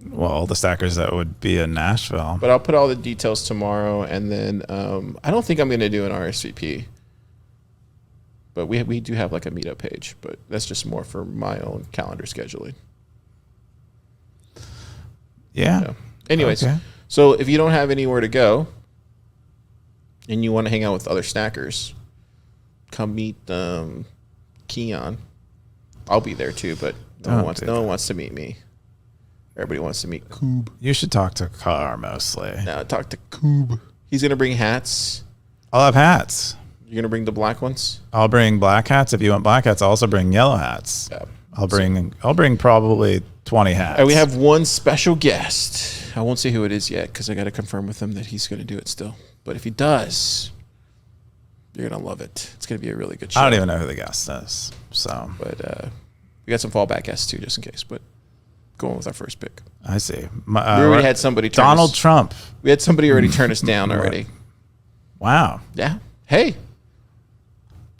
Well, all the stackers that would be in Nashville. But I'll put all the details tomorrow, and then I don't think I'm going to do an RSVP. But we do have like a meetup page, but that's just more for my own calendar scheduling. Yeah. So, anyways, okay. So if you don't have anywhere to go and you want to hang out with other stackers, come meet Keyan. I'll be there too, but no one wants to meet me. Everybody wants to meet Coob. You should talk to Car mostly. No, talk to Coob. He's going to bring hats. I'll have hats. You're going to bring the black ones? I'll bring black hats. If you want black hats, I'll also bring yellow hats. Yeah. I'll bring probably 20 hats. And we have one special guest. I won't say who it is yet because I got to confirm with him that he's going to do it still. But if he does, you're going to love it. It's going to be a really good show. I don't even know who the guest is. So, but we got some fallback guests too, just in case. But going with our first pick. I see. We already had somebody turn Donald Trump. We had somebody already turn us down already. Wow. Yeah. Hey.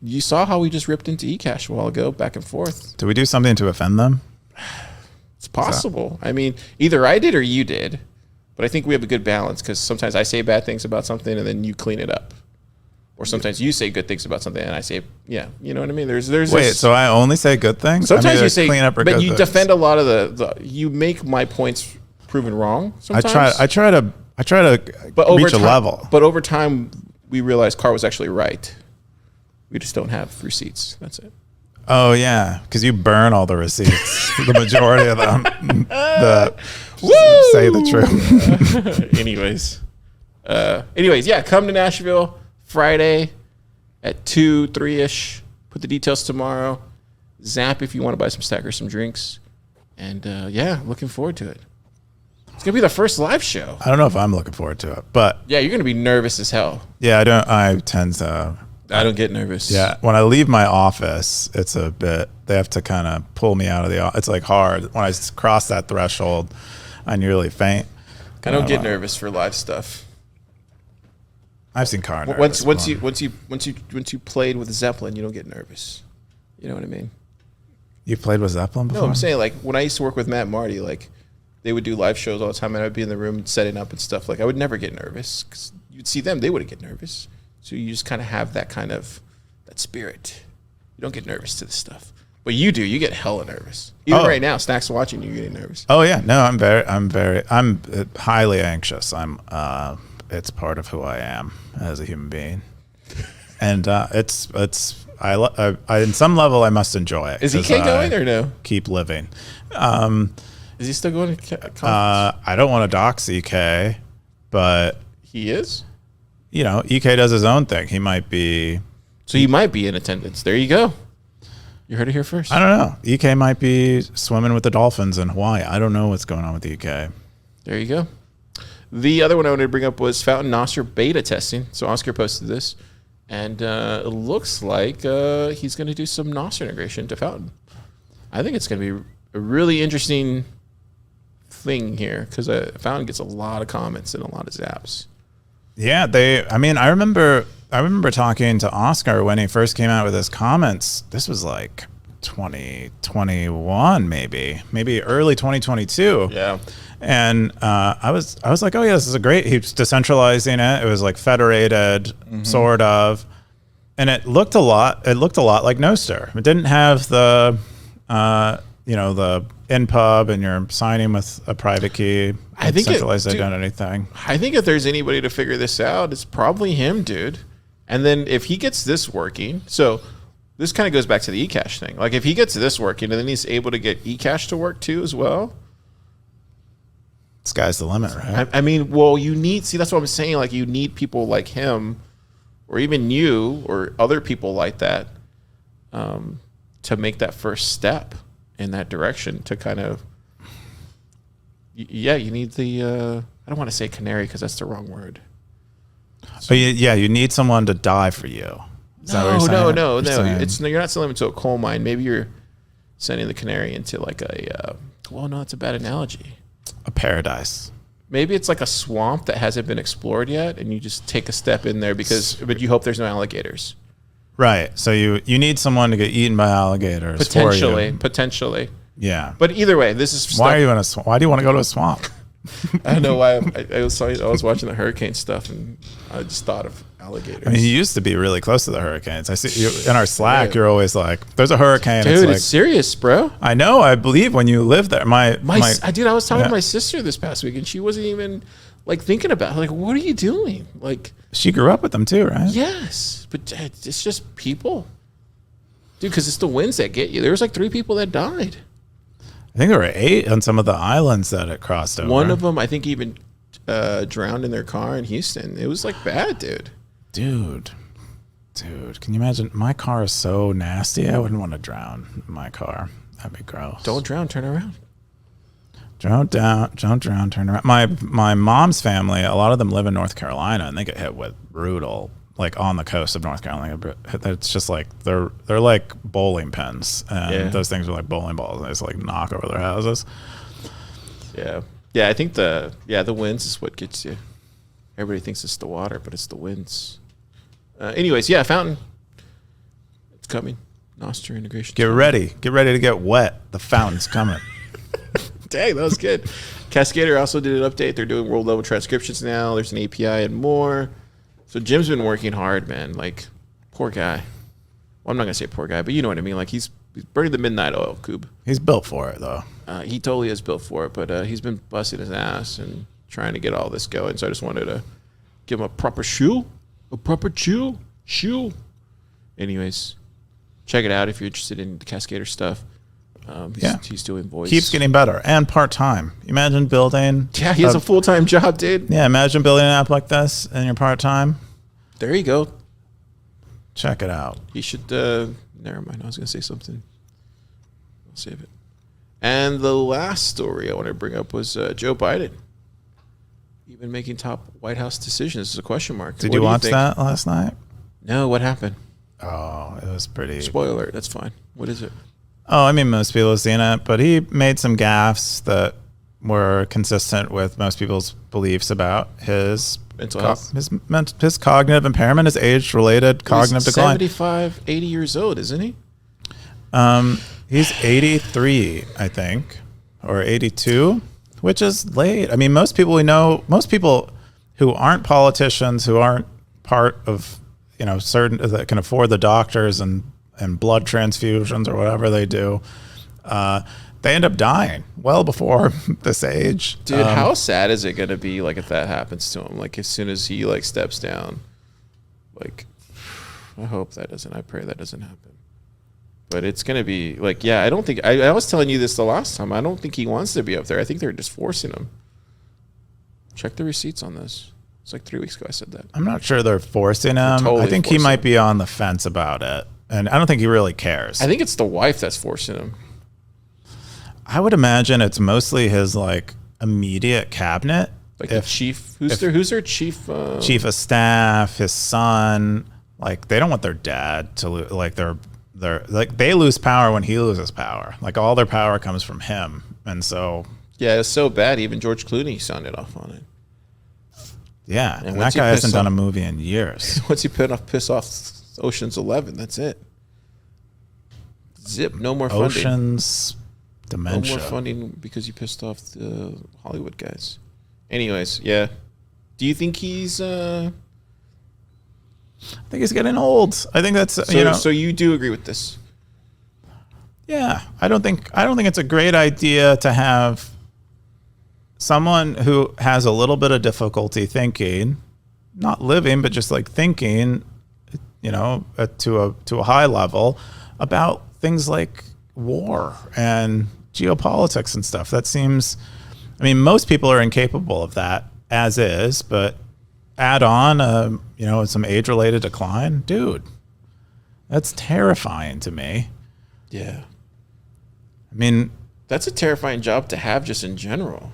You saw how we just ripped into eCash a while ago, back and forth. Did we do something to offend them? It's possible. I mean, either I did or you did, but I think we have a good balance because sometimes I say bad things about something and then you clean it up, or sometimes you say good things about something and I say, yeah, you know what I mean. There's Wait, so I only say good things? Sometimes you say clean up or but good you things. defend a lot of the. You make my points proven wrong. Sometimes I try to but over reach a time, level. But over time, we realized Car was actually right. We just don't have receipts. That's it. Oh yeah, because you burn all the receipts, the majority of them. Say the truth. Anyways, yeah, come to Nashville Friday at 2, 3-ish. Put the details tomorrow. Zap if you want to buy some stack or some drinks. And yeah, looking forward to it. It's gonna be the first live show. I don't know if I'm looking forward to it, but Yeah, you're gonna be nervous as hell. yeah, I tend to. I don't get nervous. Yeah, when I leave my office, it's a bit. They have to kind of pull me out of the office. It's like hard. When I cross that threshold, I nearly faint. I don't get nervous for live stuff. I've seen Car. Once you played with Zeppelin, you don't get nervous. You know what I mean? You played with Zeppelin before? No, I'm saying like when I used to work with Matt and Marty, like they would do live shows all the time, and I'd be in the room setting up and stuff. Like I would never get nervous because you'd see them, they wouldn't get nervous. So you just kind of have that spirit. You don't get nervous to this stuff, but you do. You get hella nervous. Even right now, Snack's watching you getting nervous. Oh yeah, no, I'm highly anxious. It's part of who I am as a human being, and I in some level I must enjoy it. Is EK going or no? Keep living. Is he still going to conference? I don't want to dox EK, but he is. You know, EK does his own thing. He might be. So he might be in attendance. There you go. You heard it here first. I don't know. EK might be swimming with the dolphins in Hawaii. I don't know what's going on with EK. There you go. The other one I wanted to bring up was Fountain Nostr beta testing. So Oscar posted this, and it looks like he's going to do some Nostr integration to Fountain. I think it's going to be a really interesting thing here because Fountain gets a lot of comments and a lot of zaps. Yeah, I remember talking to Oscar when he first came out with his comments. This was like 2021, maybe early 2022. Yeah. And I was like, oh yeah, this is great. He was decentralizing it. It was like federated, sort of, and it looked a lot like Nostr. It didn't have the the NPub and you're signing with a private key. I think centralized identity thing. I think if there's anybody to figure this out, it's probably him, dude. And then if he gets this working, so this kind of goes back to the eCash thing. Like if he gets this working and then he's able to get eCash to work too as well. Sky's the limit, right? I mean, well, that's what I'm saying. Like you need people like him or even you or other people like that to make that first step in that direction to kind of, you need the, I don't want to say canary because that's the wrong word. So, you need someone to die for you. Is that what you're saying? No. You're not selling them to a coal mine. Maybe you're sending the canary into like it's a bad analogy. A paradise. Maybe it's like a swamp that hasn't been explored yet, and you just take a step in there but you hope there's no alligators. Right. So you need someone to get eaten by alligators. Potentially. Yeah. But either way, this is why are you in a swamp? Why do you want to go to a swamp? I don't know why. I was watching the hurricane stuff, and I just thought of alligators. I mean, you used to be really close to the hurricanes. I see you in our Slack. You're always like, "There's a hurricane." Dude, it's serious, bro. I know. I believe when you live there. I was talking to my sister this past week, and she wasn't even like thinking about it. Like, what are you doing? Like, she grew up with them too, right? Yes, but it's just people, dude. Because it's the winds that get you. There was like 3 people that died. I think there were 8 on some of the islands that it crossed over. One of them, I think, even drowned in their car in Houston. It was like bad, dude. Dude, can you imagine? My car is so nasty. I wouldn't want to drown in my car. That'd be gross. Don't drown. Turn around. Don't drown. Turn around. My mom's family, a lot of them live in North Carolina, and they get hit with brutal, like on the coast of North Carolina. It's just like they're like bowling pins, and those things are like bowling balls, and they just like knock over their houses. Yeah. I think the winds is what gets you. Everybody thinks it's the water, but it's the winds. Anyways, Fountain. It's coming. Noster integration. Get ready. Get ready to get wet. The fountain's coming. Dang, that was good. Cascader also did an update. They're doing world level transcriptions now. There's an API and more. So Jim's been working hard, man. Like, poor guy. Well, I'm not gonna say poor guy, but you know what I mean. Like, he's burning the midnight oil, Coob. He's built for it, though. He totally is built for it, but he's been busting his ass and trying to get all this going. So I just wanted to give him a proper shoe. Anyways, check it out if you're interested in the Cascader stuff. He's doing voice. Keeps getting better and part-time. Imagine building. Yeah, he has a full-time job, dude. Yeah, imagine building an app like this and you're part-time. There you go. Check it out. He should, never mind. I was going to say something. I'll save it. And the last story I want to bring up was Joe Biden. Even making top White House decisions is a question mark. Did you watch that last night? No, what happened? Oh, it was pretty. Spoiler alert, that's fine. What is it? Oh, I mean, most people have seen it, but he made some gaffes that were consistent with most people's beliefs about his mental health, his cognitive impairment, his age-related cognitive decline. 75, 80 years old, isn't he? He's 83, I think, or 82, which is late. I mean, most people we know, most people who aren't politicians, who aren't part of, certain that can afford the doctors and blood transfusions or whatever they do, they end up dying well before this age. Dude, how sad is it going to be like if that happens to him? Like as soon as he like steps down, like I hope that doesn't. I pray that doesn't happen. But it's going to be like, yeah, I don't think I was telling you this the last time. I don't think he wants to be up there. I think they're just forcing him. Check the receipts on this. It's like 3 weeks ago I said that. I'm not sure they're forcing him. Totally I think he might be on the fence about it. And I don't think he really cares. I think it's the wife that's forcing him. I would imagine it's mostly his like immediate cabinet. Like the chief, who's their chief? Chief of staff, his son. Like they don't want their dad to like they're like they lose power when he loses power. Like all their power comes from him, and so yeah, it's so bad. Even George Clooney signed it off on it. Yeah, and that guy hasn't done a movie in years. Once he piss off Ocean's 11, that's it. Zip, no more funding. Ocean's dementia. No more funding because you pissed off the Hollywood guys. Anyways, yeah. Do you think he's? I think he's getting old. I think that's So you do agree with this? Yeah, I don't think it's a great idea to have someone who has a little bit of difficulty thinking, not living, but just like thinking, to a high level about things like war and geopolitics and stuff. That seems, I mean, most people are incapable of that as is, but add on, some age-related decline, dude, that's terrifying to me. Yeah. I mean, that's a terrifying job to have just in general.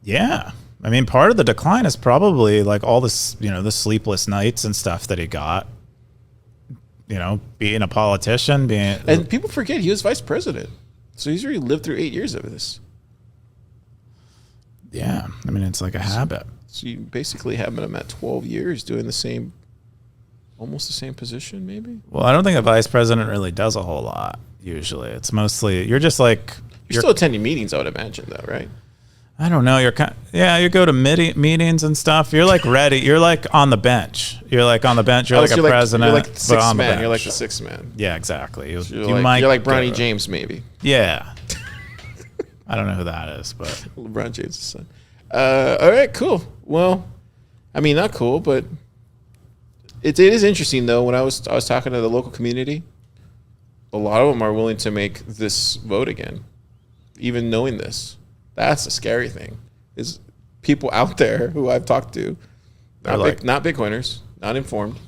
Yeah. I mean, part of the decline is probably like all this, the sleepless nights and stuff that he got, being a politician, and people forget he was vice president. So he's already lived through 8 years of this. Yeah. I mean, it's like a habit. So you basically have him at 12 years doing almost the same position, maybe? Well, I don't think a vice president really does a whole lot, usually. It's mostly, you're just like... You're still attending meetings, I would imagine, though, right? I don't know. You go to meetings and stuff. You're like ready. You're like on the bench. You're like on the bench. You're like a president. You're like the sixth man. bench. You're like the sixth man. Yeah, exactly. You're like Bronny James, maybe. Yeah. I don't know who that is, but LeBron James' son. All right, cool. Well, I mean, not cool, but it is interesting though. When I was talking to the local community, a lot of them are willing to make this vote again, even knowing this. That's the scary thing. Is people out there who I've talked to, not Bitcoiners, not informed.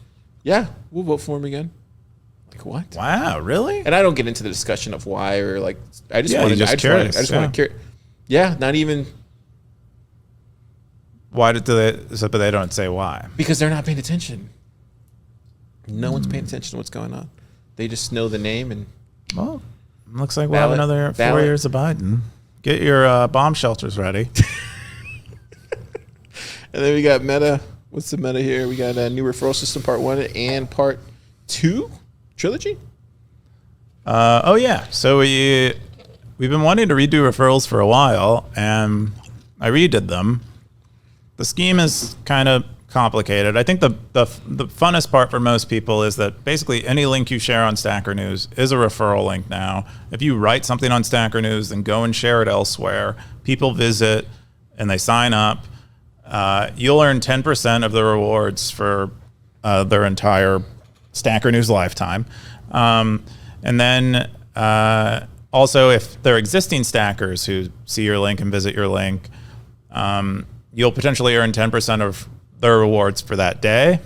Yeah, we'll vote for him again. Like what? Wow, really? And I don't get into the discussion of why or like. I just want to. Yeah, not even. Why but they don't say why? Because they're not paying attention. No one's paying attention to what's going on. They just know the name and. Well, looks like we'll have another 4 years of Biden. Get your bomb shelters ready. And then we got Meta. What's the meta here? We got a new referral system part 1 and part 2. trilogy? Oh yeah. So we've been wanting to redo referrals for a while, and I redid them. The scheme is kind of complicated. I think the funnest part for most people is that basically any link you share on Stacker News is a referral link now. If you write something on Stacker News, then go and share it elsewhere. People visit and they sign up. You'll earn 10% of the rewards for their entire Stacker News lifetime. And then also, if they're existing stackers who see your link and visit your link, you'll potentially earn 10% of their rewards for that day.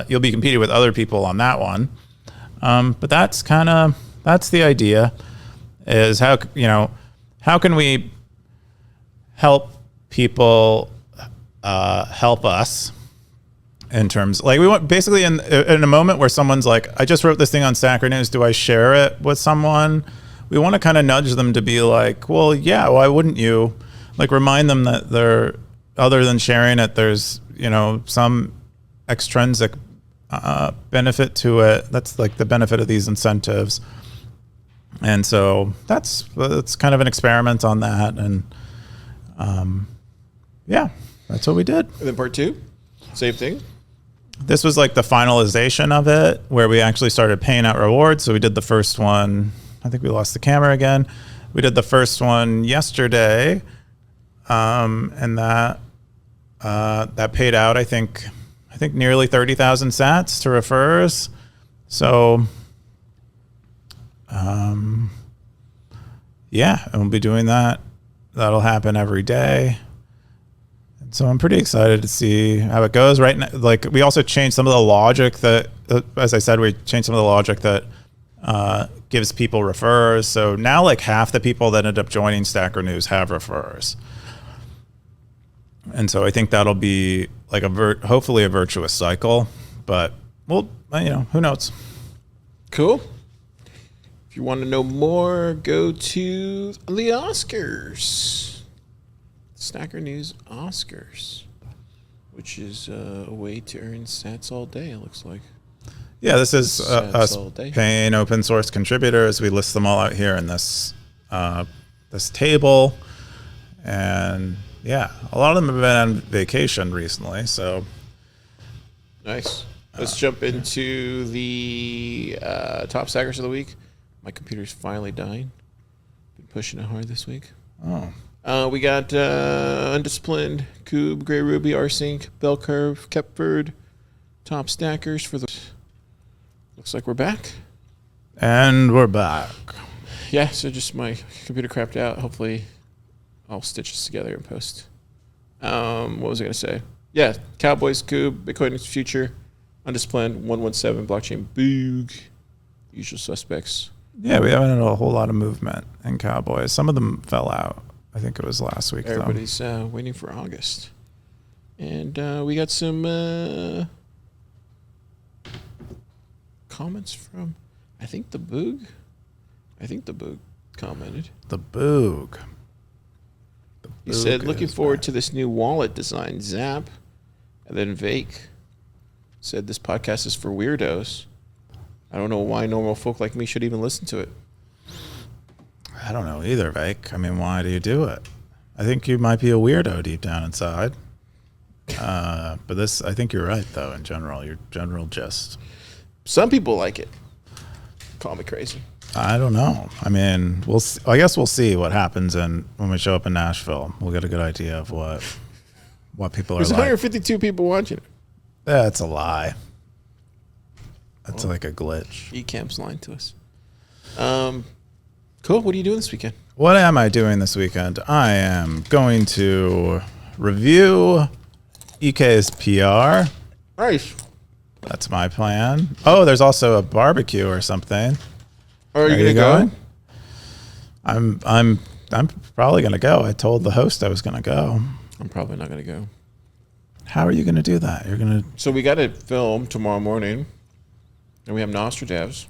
You'll be competing with other people on that one. But that's the idea, is how can we help people help us in terms, like, we want basically in a moment where someone's like, I just wrote this thing on Stacker News, do I share it with someone? We want to kind of nudge them to be like, well, yeah, why wouldn't you? Like, remind them that they're, other than sharing it, there's, some extrinsic benefit to it. That's like the benefit of these incentives. And so that's kind of an experiment on that. And yeah, that's what we did. And then part 2, same thing. This was like the finalization of it, where we actually started paying out rewards. So we did the first one. I think we lost the camera again. We did the first one yesterday, and that paid out, I think nearly 30,000 sats to referrers. So, yeah, and we'll be doing that. That'll happen every day. So I'm pretty excited to see how it goes. Right now, like, we also changed some of the logic that, as I said, we changed some of the logic that gives people referrers. So now, like, half the people that end up joining Stacker News have referrers. And so I think that'll be like hopefully a virtuous cycle. But, well, who knows? Cool. If you want to know more, go to the Oscars. Stacker News Oscars, which is a way to earn sats all day, it looks like. Yeah, this is us paying open source contributors. We list them all out here in this this table. And yeah, a lot of them have been on vacation recently, so. Nice. Let's jump into the top stackers of the week. My computer's finally dying. Been pushing it hard this week. Oh. We got Undisciplined, Cube, Grey Ruby, Rsync, Bell Curve, Kepford, top stackers for the. Looks like we're back. And we're back. Yeah, so just my computer crapped out. Hopefully, I'll stitch this together in post. What was I going to say? Yeah, Cowboys, Cube, Bitcoin Future, Undisciplined, 117, Blockchain, Boog, usual suspects. Yeah, we haven't had a whole lot of movement in Cowboys. Some of them fell out. I think it was last week. Everybody's waiting for August. And we got some comments from, I think the Boog commented. The Boog. He said, looking forward to this new wallet design, Zap. And then Vake said, this podcast is for weirdos. I don't know why normal folk like me should even listen to it. I don't know either, Vake. I mean, why do you do it? I think you might be a weirdo deep down inside. But this, I think you're right, though, in general. Your general gist. Some people like it. Call me crazy. I don't know. I mean, I guess we'll see what happens when we show up in Nashville. We'll get a good idea of what people are like. There's 152 people watching it. That's a lie. That's like a glitch. Ecamp's lying to us. Cool. What are you doing this weekend? What am I doing this weekend? I am going to review EK's PR. Nice. That's my plan. Oh, there's also a barbecue or something. Are you gonna go? I'm probably gonna go. I told the host I was gonna go. I'm probably not gonna go. How are you gonna do that? You're gonna. So we got to film tomorrow morning, and we have Nostradamus.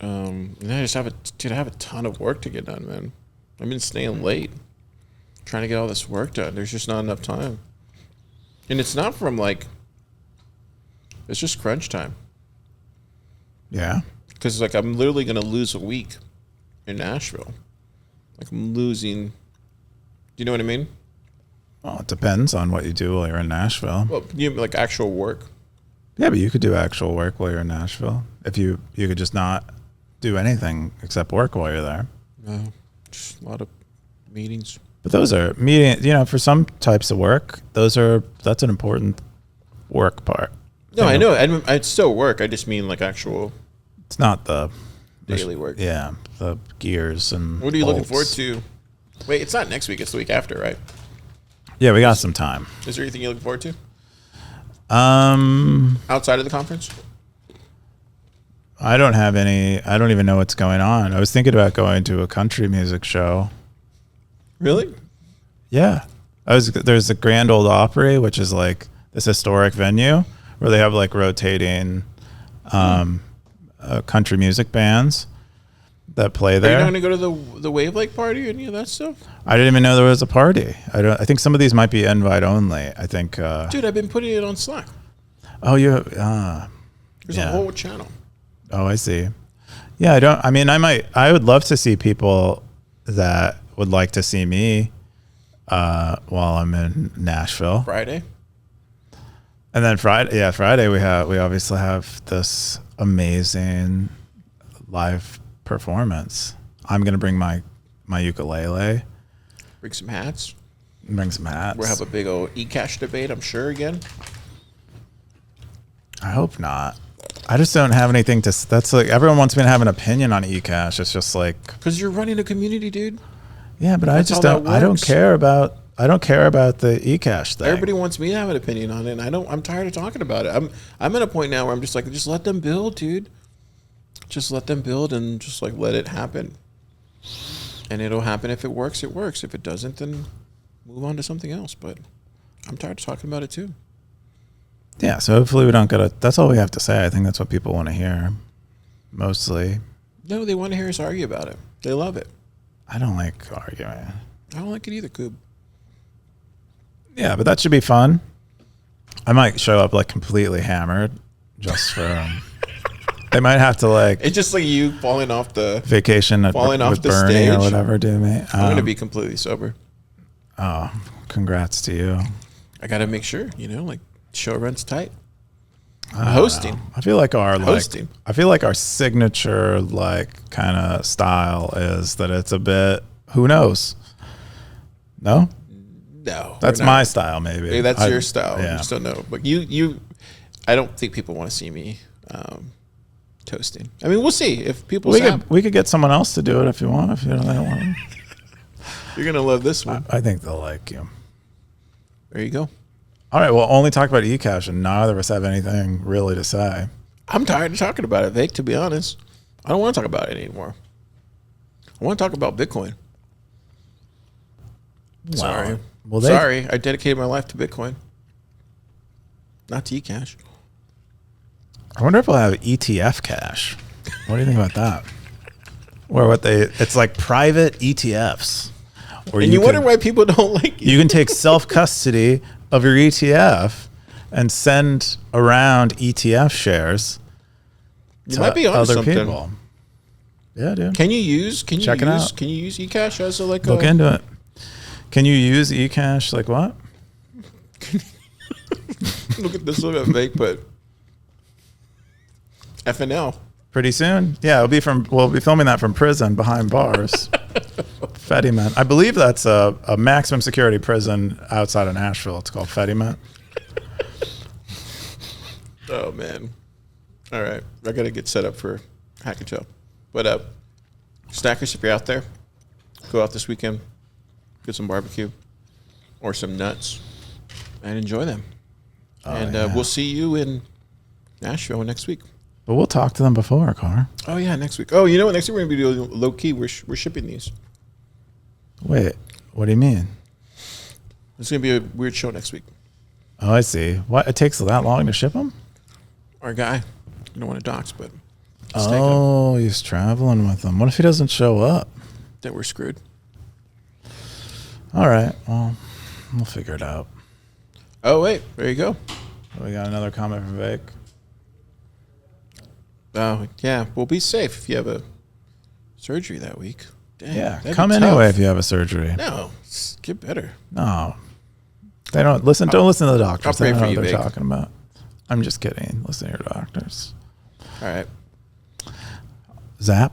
And I just have a ton of work to get done, man. I've been staying late, trying to get all this work done. There's just not enough time, and it's not from like. It's just crunch time. Yeah. Because like I'm literally gonna lose a week in Nashville. Like I'm losing. Do you know what I mean? Well, it depends on what you do while you're in Nashville. Well, you like actual work. Yeah, but you could do actual work while you're in Nashville. If you could just not do anything except work while you're there. No, just a lot of meetings. But those are meetings, for some types of work, that's an important work part. No, I know. I'd still work. I just mean like actual It's not the daily work. Yeah, the gears and What are you looking forward bolts. to? Wait, it's not next week. It's the week after, right? Yeah, we got some time. Is there anything you're looking forward to Um, outside of the conference? I don't have any. I don't even know what's going on. I was thinking about going to a country music show. Really? Yeah, There's the Grand Ole Opry, which is like this historic venue where they have like rotating country music bands that play Are you there. not going to go to the Wave Lake party or any of that stuff? I didn't even know there was a party. I think some of these might be invite only. I think. Dude, I've been putting it on Slack. Oh, you. There's Yeah. a whole channel. Oh, I see. Yeah, I would love to see people that would like to see me while I'm in Nashville. Friday. And then Friday we obviously have this amazing live performance. I'm gonna bring my ukulele, Bring some hats. bring some hats. We'll have a big old e-cash debate, I'm sure, again. I hope not. I just don't have anything to. That's like everyone wants me to have an opinion on eCash. It's just like, Because you're running a community, dude. yeah, but That's I just how that don't. I don't works. care about. I don't care about the eCash thing. Everybody wants me to have an opinion on it, and I'm tired of talking about it. I'm at a point now where I'm just like, just let them build, dude. Just let them build and just like let it happen. And it'll happen. If it works, it works. If it doesn't, then move on to something else. But I'm tired of talking about it too. Yeah, so hopefully we don't get a. That's all we have to say. I think that's what people want to hear, mostly. No, they want to hear us argue about it. They love it. I don't like arguing. I don't like it either, Coob. Yeah, but that should be fun. I might show up like completely hammered, just for. They might have to like It's just like you falling off the. vacation at, falling off with the Bernie stage. or whatever, do me. I'm gonna be completely sober. Oh, congrats to you. I gotta make sure, like show runs tight. I don't Hosting. know. I feel like Hosting. our signature like kind of style is that it's a bit. Who knows? No, No, that's we're not. my style. Maybe Hey, that's your style. Yeah. You just don't know. But you, I don't think people want to see me toasting. I mean, we'll see if people. We could get someone else to do it if you want. If you don't want. You're gonna love this one. I think they'll like you. There you go. All right, we'll only talk about eCash, and neither of us have anything really to say. I'm tired of talking about it, Vic. To be honest, I don't want to talk about it anymore. I want to talk about Bitcoin. Sorry. Sorry. I dedicated my life to Bitcoin, not to eCash. I wonder if we'll have ETF cash. What do you think about that? Or it's like private ETFs. Or And you wonder why people don't like you can take self-custody of your ETF and send around ETF shares You to might be onto other something. people. Yeah, dude. Can you use Check it out. Can you use eCash as a like Look into it. Can you use eCash like what? look at this little bit Vic, but FNL. Pretty soon? Yeah, we'll be filming that from prison behind bars. Fediman. I believe that's a maximum security prison outside of Nashville. It's called Fediman. Oh man. All right. I gotta get set up for Hack and Chill. But Stackers, if you're out there, go out this weekend, get some barbecue or some nuts and enjoy them. And we'll see you in Nashville next week. But we'll talk to them before, Car. Oh yeah, next week. Oh, you know what? Next week we're gonna be doing low key. We're shipping these. Wait, what do you mean? It's gonna be a weird show next week. Oh, I see. What? It takes that long to ship them? Our guy, I don't want to dox, but it's taking him. Oh, he's traveling with them. What if he doesn't show up? Then we're screwed. All right. Well, we'll figure it out. Oh wait, there you go. We got another comment from Vic. Oh, yeah. Well, be safe if you have a surgery that week. Dang, Yeah, that'd be come tough. anyway if you have a surgery. No, get better. No, they don't listen. Don't listen to the doctors. I'll pray They don't for know you, what they're Vic. talking about. I'm just kidding. Listen to your doctors. All right. Zap.